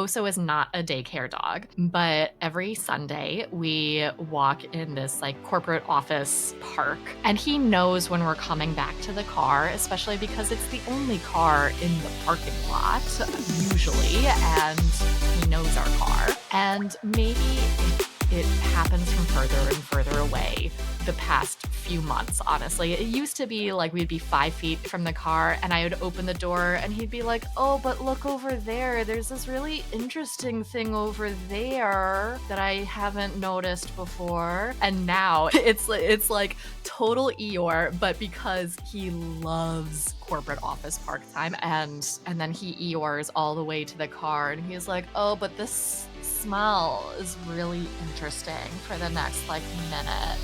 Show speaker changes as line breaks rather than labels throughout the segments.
Oso is not a daycare dog, but every Sunday we walk in this like corporate office park, and he knows when we're coming back to the car, especially because it's the only car in the parking lot usually, and he knows our car. And maybe it happens from further and further away the past few months, honestly. It used to be like we'd be 5 feet from the car and I would open the door and he'd be like, oh, but look over there. There's this really interesting thing over there that I haven't noticed before. And now it's like total Eeyore, but because he loves corporate office park time, and then he Eeyores all the way to the car and he's like, oh, but this smell is really interesting for the next like minute.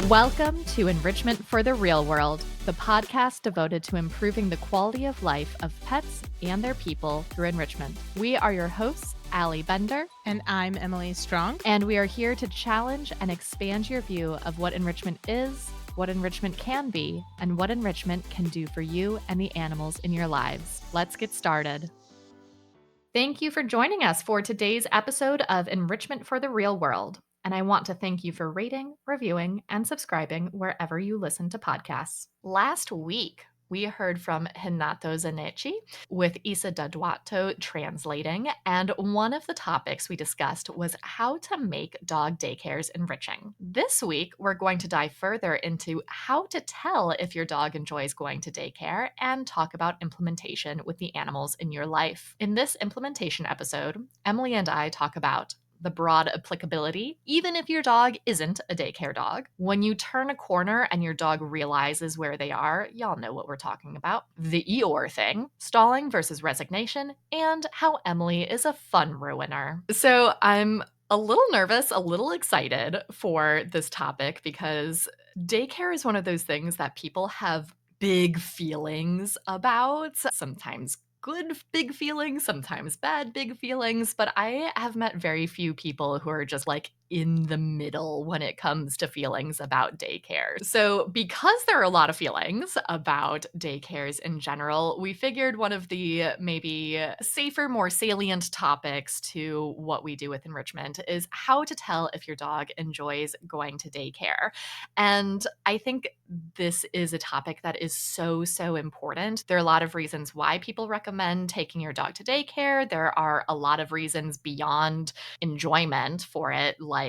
Welcome to Enrichment for the Real World, the podcast devoted to improving the quality of life of pets and their people through enrichment. We are your hosts, Allie Bender.
And I'm Emily Strong.
And we are here to challenge and expand your view of what enrichment is, what enrichment can be, and what enrichment can do for you and the animals in your lives. Let's get started. Thank you for joining us for today's episode of Enrichment for the Real World. And I want to thank you for rating, reviewing, and subscribing wherever you listen to podcasts. Last week, we heard from Renato Zanetti with Isa Daduato translating, and one of the topics we discussed was how to make dog daycares enriching. This week, we're going to dive further into how to tell if your dog enjoys going to daycare and talk about implementation with the animals in your life. In this implementation episode, Emily and I talk about the broad applicability, even if your dog isn't a daycare dog. When you turn a corner and your dog realizes where they are, y'all know what we're talking about. The Eeyore thing, stalling versus resignation, and how Emily is a fun ruiner. So I'm a little nervous, a little excited for this topic because daycare is one of those things that people have big feelings about, sometimes good big feelings, sometimes bad big feelings, but I have met very few people who are just like in the middle when it comes to feelings about daycare. So because there are a lot of feelings about daycares in general, we figured one of the maybe safer, more salient topics to what we do with enrichment is how to tell if your dog enjoys going to daycare. And I think this is a topic that is so important. There are a lot of reasons why people recommend taking your dog to daycare. There are a lot of reasons beyond enjoyment for it, like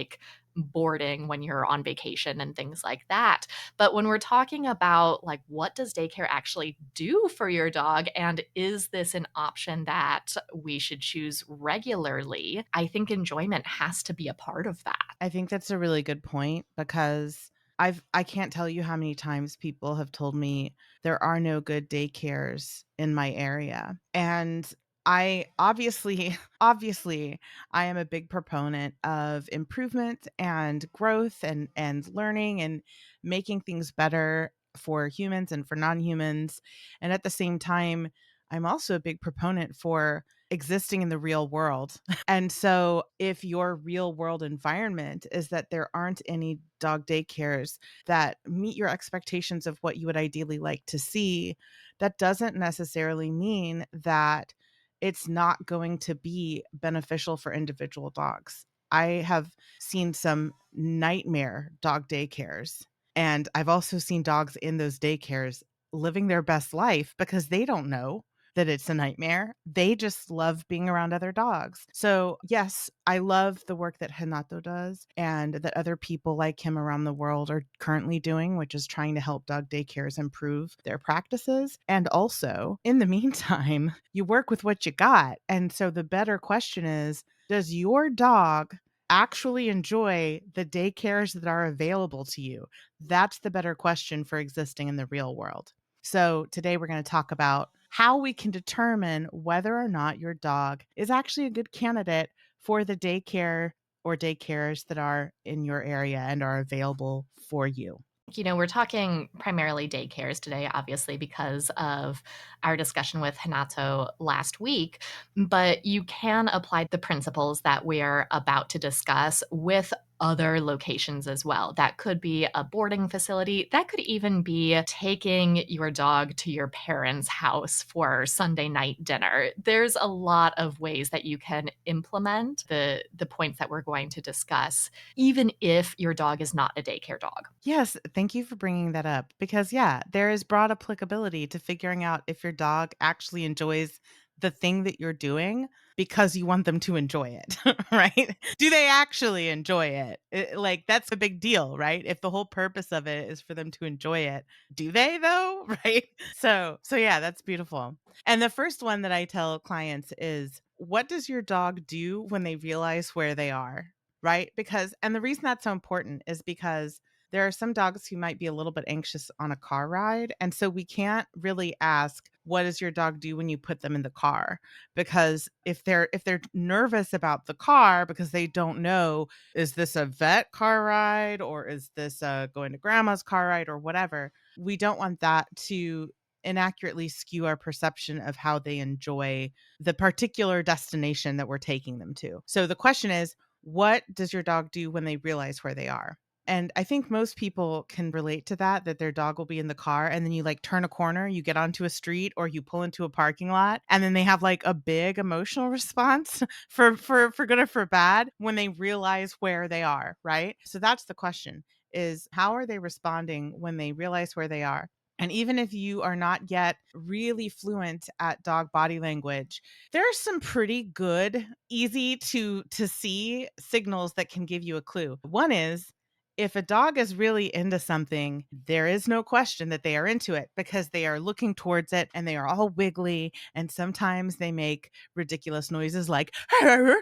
boarding when you're on vacation and things like that. But when we're talking about like what does daycare actually do for your dog and is this an option that we should choose regularly, I think enjoyment has to be a part of that.
I think that's a really good point because I can't tell you how many times people have told me there are no good daycares in my area. And I obviously I am a big proponent of improvement and growth and learning and making things better for humans and for non-humans. And at the same time, I'm also a big proponent for existing in the real world. And so if your real world environment is that there aren't any dog daycares that meet your expectations of what you would ideally like to see, that doesn't necessarily mean that it's not going to be beneficial for individual dogs. I have seen some nightmare dog daycares, and I've also seen dogs in those daycares living their best life because they don't know that it's a nightmare. They just love being around other dogs. So yes, I love the work that Renato does and that other people like him around the world are currently doing, which is trying to help dog daycares improve their practices. And also, in the meantime, you work with what you got. And so the better question is, does your dog actually enjoy the daycares that are available to you? That's the better question for existing in the real world. So today we're going to talk about how we can determine whether or not your dog is actually a good candidate for the daycare or daycares that are in your area and are available for you.
You know, we're talking primarily daycares today, obviously, because of our discussion with Renato last week, but you can apply the principles that we're about to discuss with other locations as well. That could be a boarding facility. That could even be taking your dog to your parents' house for Sunday night dinner. There's a lot of ways that you can implement the points that we're going to discuss, even if your dog is not a daycare dog.
Yes, thank you for bringing that up because, yeah, there is broad applicability to figuring out if your dog actually enjoys the thing that you're doing because you want them to enjoy it, right? Do they actually enjoy it? Like, that's a big deal, right? If the whole purpose of it is for them to enjoy it, do they though? Right? So yeah, that's beautiful. And the first one that I tell clients is, what does your dog do when they realize where they are? Right? Because, and the reason that's so important is because there are some dogs who might be a little bit anxious on a car ride. And so we can't really ask, what does your dog do when you put them in the car? Because if they're nervous about the car because they don't know, is this a vet car ride or is this going to grandma's car ride or whatever, we don't want that to inaccurately skew our perception of how they enjoy the particular destination that we're taking them to. So the question is, what does your dog do when they realize where they are? And I think most people can relate to that their dog will be in the car and then you like turn a corner, you get onto a street or you pull into a parking lot and then they have like a big emotional response for good or for bad when they realize where they are, right? So that's the question, is how are they responding when they realize where they are? And even if you are not yet really fluent at dog body language, there are some pretty good, easy to see signals that can give you a clue. One is, if a dog is really into something, there is no question that they are into it because they are looking towards it and they are all wiggly. And sometimes they make ridiculous noises like, right?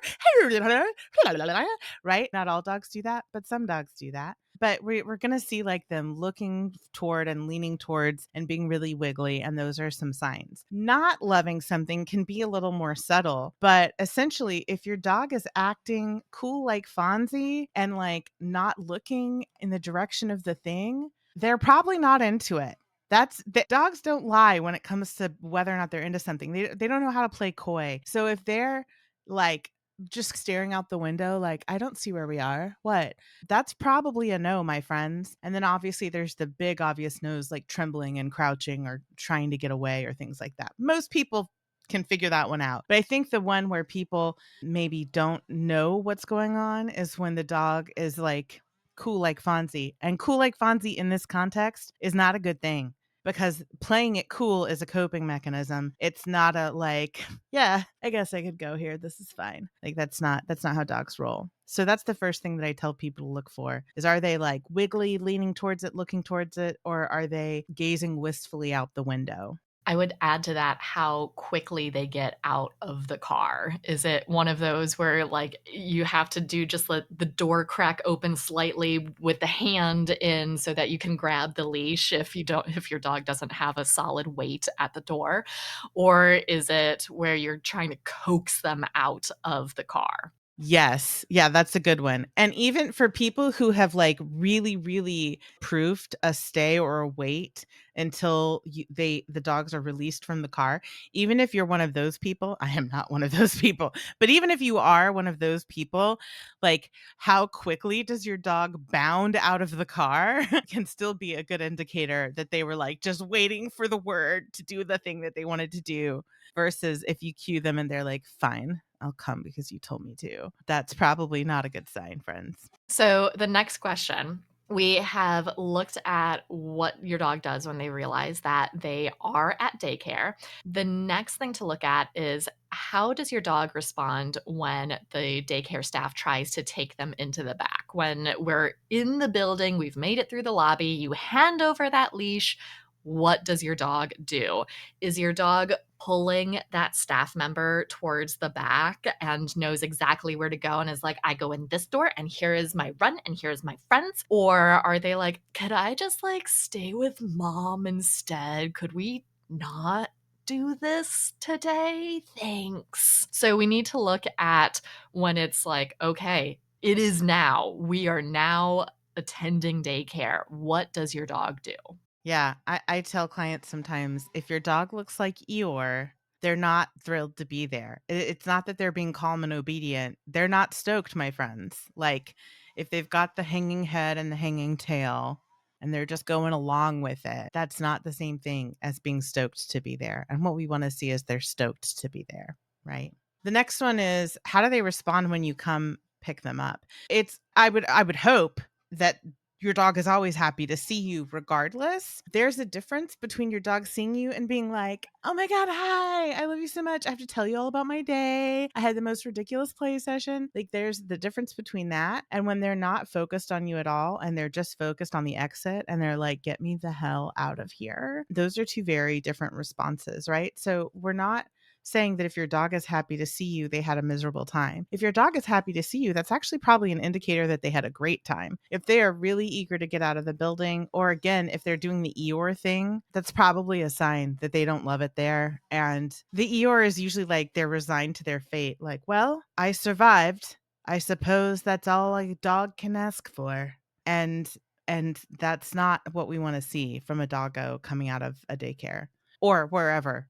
Not all dogs do that, but some dogs do that. But we're going to see like them looking toward and leaning towards and being really wiggly. And those are some signs. Not loving something can be a little more subtle, but essentially, if your dog is acting cool like Fonzie and like not looking in the direction of the thing, they're probably not into it. That's the dogs don't lie when it comes to whether or not they're into something. They don't know how to play coy. So if they're like just staring out the window like, I don't see where we are. What? That's probably a no, my friends. And then obviously there's the big obvious no's like trembling and crouching or trying to get away or things like that. Most people can figure that one out. But I think the one where people maybe don't know what's going on is when the dog is like cool like Fonzie. And cool like Fonzie in this context is not a good thing because playing it cool is a coping mechanism. It's not a like, yeah, I guess I could go here. This is fine. Like that's not how dogs roll. So that's the first thing that I tell people to look for is, are they like wiggly, leaning towards it, looking towards it, or are they gazing wistfully out the window?
I would add to that how quickly they get out of the car. Is it one of those where, like, you have to do just let the door crack open slightly with the hand in so that you can grab the leash if your dog doesn't have a solid weight at the door? Or is it where you're trying to coax them out of the car?
Yes. Yeah, that's a good one. And even for people who have like really, really proofed a stay or a wait until the dogs are released from the car, even if you're one of those people, I am not one of those people, but even if you are one of those people, like how quickly does your dog bound out of the car can still be a good indicator that they were like just waiting for the word to do the thing that they wanted to do versus if you cue them and they're like, fine, I'll come because you told me to. That's probably not a good sign, friends.
So, the next question, we have looked at what your dog does when they realize that they are at daycare. The next thing to look at is, how does your dog respond when the daycare staff tries to take them into the back? When we're in the building, we've made it through the lobby, you hand over that leash. What does your dog do? Is your dog pulling that staff member towards the back and knows exactly where to go and is like, I go in this door and here is my run and here's my friends? Or are they like, could I just like stay with mom instead? Could we not do this today? Thanks. So we need to look at when it's like, okay, it is now. We are now attending daycare. What does your dog do?
Yeah, I tell clients sometimes if your dog looks like Eeyore, they're not thrilled to be there. It's not that they're being calm and obedient. They're not stoked, my friends. Like If they've got the hanging head and the hanging tail and they're just going along with it, that's not the same thing as being stoked to be there. And what we want to see is they're stoked to be there, right? The next one is, how do they respond when you come pick them up? I would hope that your dog is always happy to see you regardless. There's a difference between your dog seeing you and being like, "Oh my god, hi. I love you so much. I have to tell you all about my day. I had the most ridiculous play session." Like, there's the difference between that and when they're not focused on you at all and they're just focused on the exit and they're like, "Get me the hell out of here." Those are two very different responses, right? So, we're not saying that if your dog is happy to see you, they had a miserable time. If your dog is happy to see you, that's actually probably an indicator that they had a great time. If they are really eager to get out of the building, or again, if they're doing the Eeyore thing, that's probably a sign that they don't love it there. And the Eeyore is usually like they're resigned to their fate. Like, well, I survived. I suppose that's all a dog can ask for. And that's not what we want to see from a doggo coming out of a daycare or wherever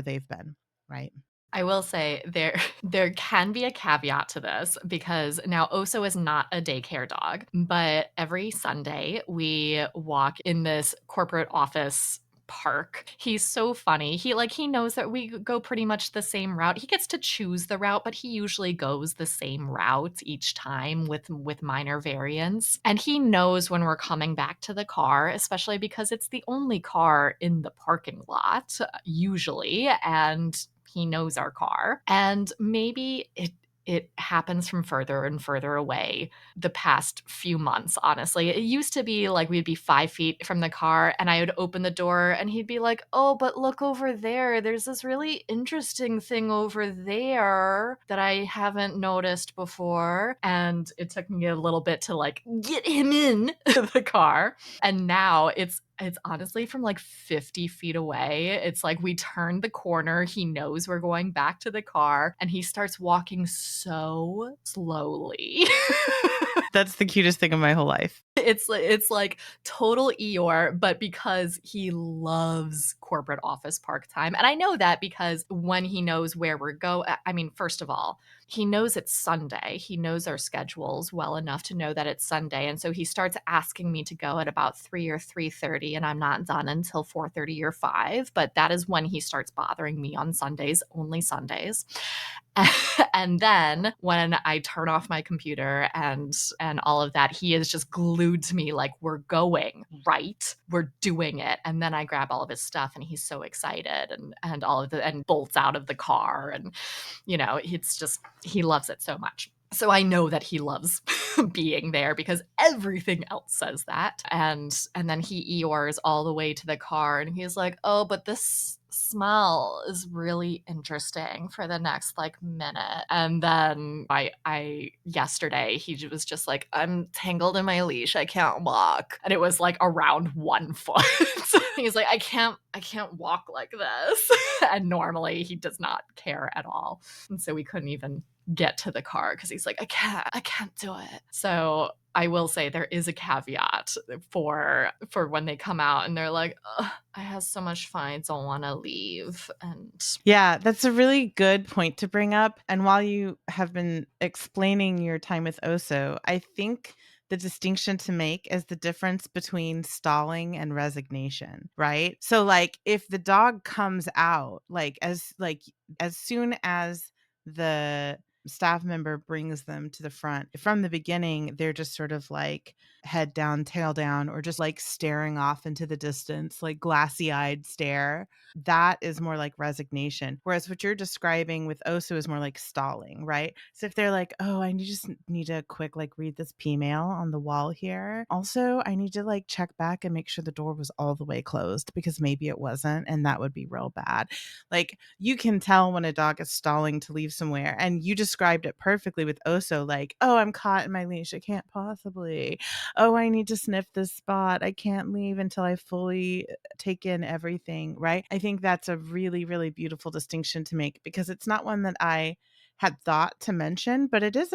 they've been, right?
I will say there can be a caveat to this because now Oso is not a daycare dog, but every Sunday we walk in this corporate office park. He's so funny. He knows that we go pretty much the same route. He gets to choose the route, but he usually goes the same route each time with minor variants. And he knows when we're coming back to the car, especially because it's the only car in the parking lot usually, and he knows our car. And maybe it happens from further and further away the past few months, honestly. It used to be like we'd be 5 feet from the car and I would open the door and he'd be like, "Oh, but look over there. There's this really interesting thing over there that I haven't noticed before." And it took me a little bit to like get him in the car. And now it's honestly from like 50 feet away. It's like we turn the corner, he knows we're going back to the car, and he starts walking so slowly.
That's the cutest thing of my whole life.
It's like total Eeyore, but because he loves corporate office park time. And I know that because when he knows where we're I mean, first of all, he knows it's Sunday. He knows our schedules well enough to know that it's Sunday. And so he starts asking me to go at about 3 or 3:30, and I'm not done until 4:30 or 5. But that is when he starts bothering me on Sundays, only Sundays. And then when I turn off my computer and all of that, he is just glued to me like, "We're going, right? We're doing it." And then I grab all of his stuff and he's so excited and all of the and bolts out of the car. And it's just he loves it so much. So I know that he loves being there because everything else says that. And then he Eeyores all the way to the car and he's like, "Oh, but this smell is really interesting for the next like minute." And then I yesterday he was just like, "I'm tangled in my leash. I can't walk." And it was like around 1 foot. He's like, I can't walk like this." And normally he does not care at all. And so we couldn't even get to the car because he's like, I can't do it. So I will say there is a caveat for when they come out and they're like, "Ugh, I have so much fun. I don't want to leave." And
Yeah, that's a really good point to bring up. And while you have been explaining your time with Oso, I think the distinction to make is the difference between stalling and resignation, right? So like if the dog comes out as soon as the staff member brings them to the front, from the beginning they're just sort of like head down, tail down, or just like staring off into the distance, like glassy-eyed stare. That is more like resignation. Whereas what you're describing with Oso is more like stalling, right? So if they're like, "Oh, just need to quick like read this P mail on the wall here. Also, I need to like check back and make sure the door was all the way closed because maybe it wasn't, and that would be real bad." Like you can tell when a dog is stalling to leave somewhere. And you described it perfectly with Oso, like, "Oh, I'm caught in my leash. I can't possibly. Oh, I need to sniff this spot. I can't leave until I fully take in everything," right? I think that's a really, really beautiful distinction to make because it's not one that I had thought to mention, but it is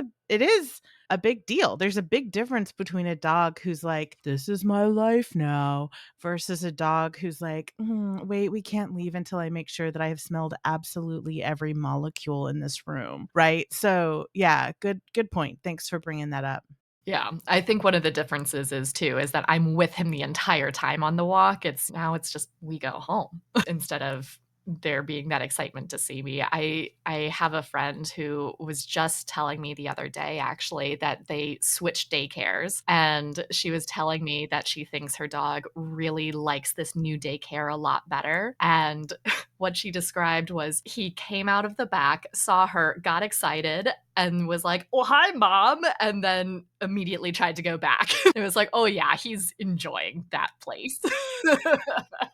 a big deal. There's a big difference between a dog who's like, "This is my life now," versus a dog who's like, "Wait, we can't leave until I make sure that I have smelled absolutely every molecule in this room." Right? So, yeah, good point. Thanks for bringing that up.
Yeah, I think one of the differences is that I'm with him the entire time on the walk. It's just we go home instead of there being that excitement to see me. I have a friend who was just telling me the other day actually that they switched daycares, and she was telling me that she thinks her dog really likes this new daycare a lot better. And what she described was he came out of the back, saw her, got excited, and was like, "Oh, hi, mom," and then immediately tried to go back. It was like, "Oh, yeah, he's enjoying that place."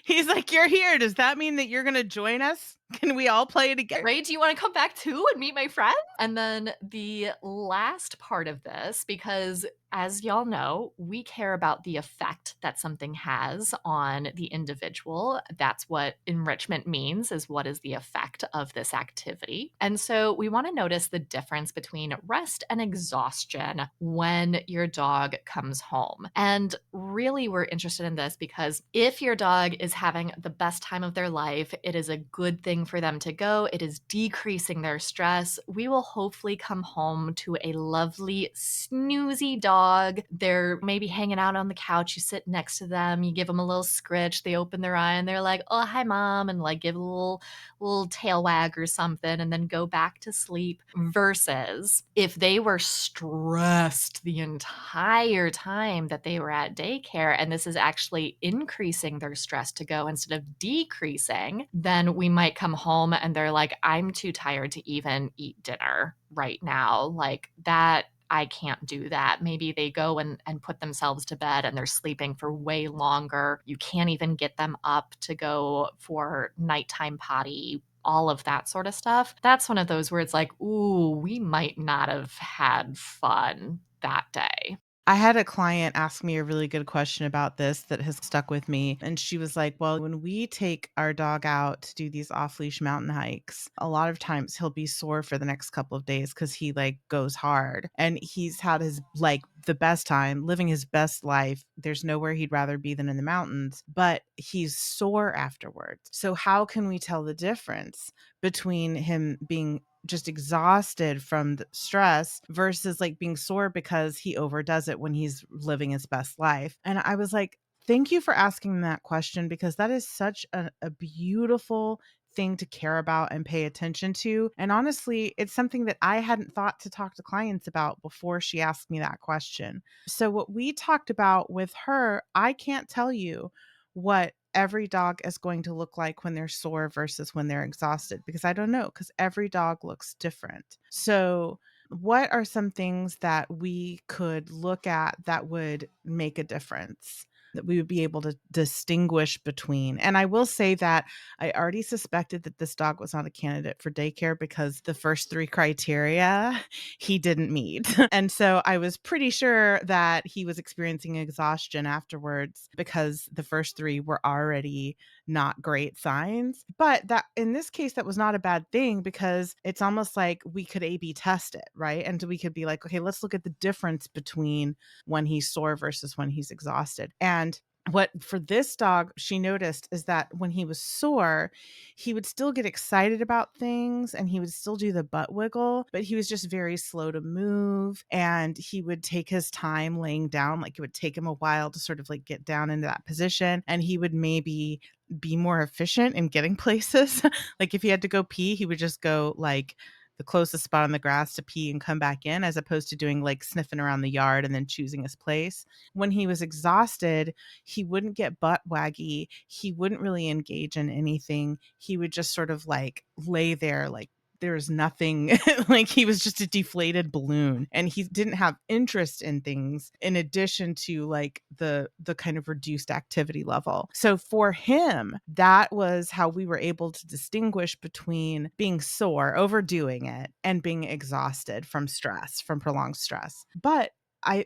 He's like, "You're here. Does that mean that you're gonna join us? Can we all play together?"
Right? "Do you wanna come back too and meet my friends?" And then the last part of this, because as y'all know, we care about the effect that something has on the individual. That's what enrichment means, is what is the effect of this activity. And so we wanna notice the difference between rest and exhaustion when your dog comes home. And really, we're interested in this because if your dog is having the best time of their life, it is a good thing for them to go. It is decreasing their stress. We will hopefully come home to a lovely, snoozy dog. They're maybe hanging out on the couch. You sit next to them, you give them a little scritch. They open their eye and they're like, "Oh, hi, mom," and like give a little tail wag or something, and then go back to sleep. Versus if they were stressed the entire time that they were at daycare, and this is actually increasing their stress to go instead of decreasing, then we might come home and they're like, "I'm too tired to even eat dinner right now." Like that, I can't do that. Maybe they go and put themselves to bed and they're sleeping for way longer. You can't even get them up to go for nighttime potty, all of that sort of stuff. That's one of those where it's like, ooh, we might not have had fun that day.
I had a client ask me a really good question about this that has stuck with me. And she was like, "Well, when we take our dog out to do these off leash mountain hikes, a lot of times he'll be sore for the next couple of days because he like goes hard and he's had his like the best time living his best life. There's nowhere he'd rather be than in the mountains, but he's sore afterwards. So, how can we tell the difference between him being just exhausted from the stress versus like being sore because he overdoes it when he's living his best life?" And I was like, thank you for asking that question because that is such a beautiful thing to care about and pay attention to. And honestly, it's something that I hadn't thought to talk to clients about before she asked me that question. So, what we talked about with her, I can't tell you what every dog is going to look like when they're sore versus when they're exhausted because I don't know because every dog looks different. So, what are some things that we could look at that would make a difference? That we would be able to distinguish between. And I will say that I already suspected that this dog was not a candidate for daycare because the first three criteria he didn't meet. And so I was pretty sure that he was experiencing exhaustion afterwards because the first three were already not great signs. But that in this case, that was not a bad thing because it's almost like we could A B test it, right? And we could be like, okay, let's look at the difference between when he's sore versus when he's exhausted. And what for this dog she noticed is that when he was sore, he would still get excited about things and he would still do the butt wiggle, but he was just very slow to move and he would take his time laying down. Like it would take him a while to sort of like get down into that position and he would maybe be more efficient in getting places. Like if he had to go pee, he would just go like the closest spot on the grass to pee and come back in, as opposed to doing like sniffing around the yard and then choosing his place. When he was exhausted, he wouldn't get butt waggy. He wouldn't really engage in anything. He would just sort of like lay there like there was nothing like he was just a deflated balloon and he didn't have interest in things in addition to like the kind of reduced activity level. So for him, that was how we were able to distinguish between being sore, overdoing it, and being exhausted from stress, from prolonged stress. But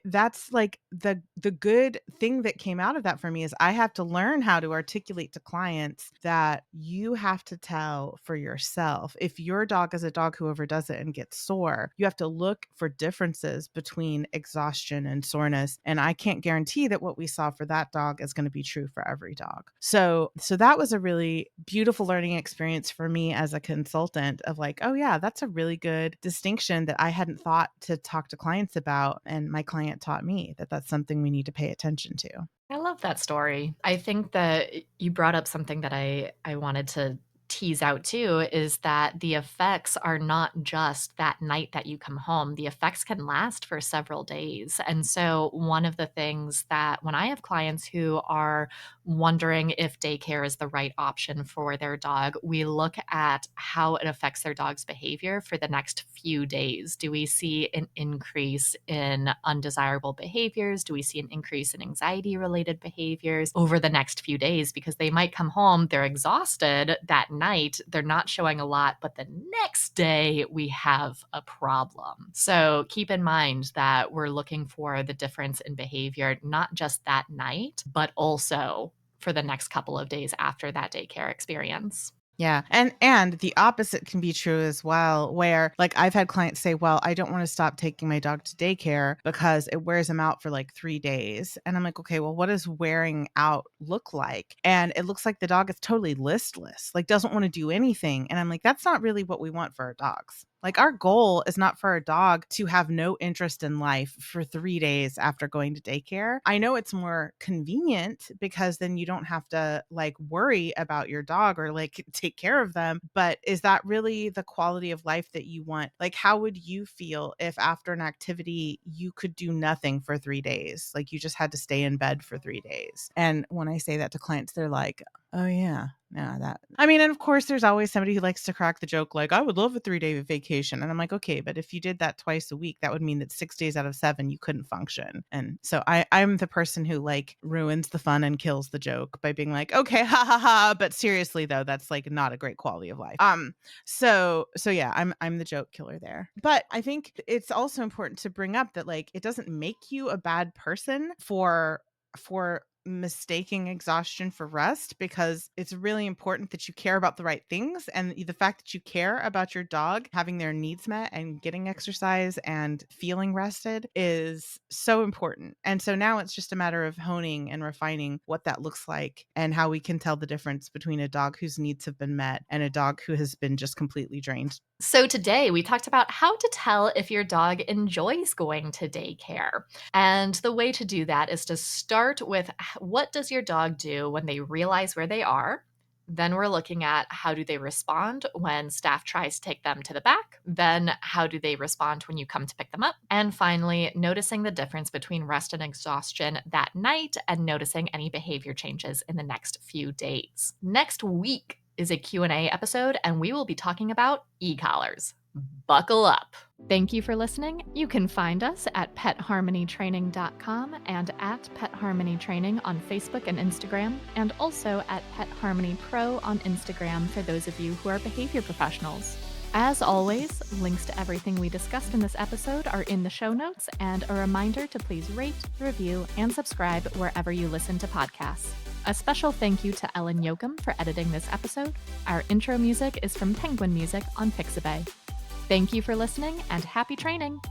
that's like the good thing that came out of that for me is I have to learn how to articulate to clients that you have to tell for yourself. If your dog is a dog who overdoes it and gets sore, you have to look for differences between exhaustion and soreness. And I can't guarantee that what we saw for that dog is going to be true for every dog. So that was a really beautiful learning experience for me as a consultant of like, oh yeah, that's a really good distinction that I hadn't thought to talk to clients about. And my client taught me that that's something we need to pay attention to.
I love that story. I think that you brought up something that I wanted to tease out too, is that the effects are not just that night that you come home. The effects can last for several days. And so one of the things that when I have clients who are wondering if daycare is the right option for their dog, we look at how it affects their dog's behavior for the next few days. Do we see an increase in undesirable behaviors? Do we see an increase in anxiety related behaviors over the next few days? Because they might come home, they're exhausted that night, they're not showing a lot, but the next day we have a problem. So keep in mind that we're looking for the difference in behavior, not just that night, but also for the next couple of days after that daycare experience.
Yeah. And the opposite can be true as well, where like I've had clients say, well, I don't want to stop taking my dog to daycare because it wears him out for like 3 days. And I'm like, okay, well, what does wearing out look like? And it looks like the dog is totally listless, like doesn't want to do anything. And I'm like, that's not really what we want for our dogs. Like our goal is not for a dog to have no interest in life for 3 days after going to daycare. I know it's more convenient because then you don't have to like worry about your dog or like take care of them. But is that really the quality of life that you want? Like, how would you feel if after an activity you could do nothing for 3 days? Like you just had to stay in bed for 3 days. And when I say that to clients, they're like, oh yeah. Yeah, that. I mean, and of course, there's always somebody who likes to crack the joke, like, I would love a 3-day vacation. And I'm like, okay, but if you did that twice a week, that would mean that 6 days out of 7, you couldn't function. And so I'm the person who like ruins the fun and kills the joke by being like, okay, ha ha ha. But seriously, though, that's like not a great quality of life. So yeah, I'm the joke killer there. But I think it's also important to bring up that like it doesn't make you a bad person for mistaking exhaustion for rest, because it's really important that you care about the right things, and the fact that you care about your dog having their needs met and getting exercise and feeling rested is so important. And so now it's just a matter of honing and refining what that looks like and how we can tell the difference between a dog whose needs have been met and a dog who has been just completely drained.
So today we talked about how to tell if your dog enjoys going to daycare. And the way to do that is to start with what does your dog do when they realize where they are? Then we're looking at how do they respond when staff tries to take them to the back? Then how do they respond when you come to pick them up? And finally, noticing the difference between rest and exhaustion that night and noticing any behavior changes in the next few days. Next week is a Q&A episode, and we will be talking about e-collars. Buckle up. Thank you for listening. You can find us at petharmonytraining.com and at Pet Harmony Training on Facebook and Instagram, and also at Pet Harmony Pro on Instagram for those of you who are behavior professionals. As always, links to everything we discussed in this episode are in the show notes, and a reminder to please rate, review, and subscribe wherever you listen to podcasts. A special thank you to Ellen Yoakum for editing this episode. Our intro music is from Penguin Music on Pixabay. Thank you for listening, and happy training!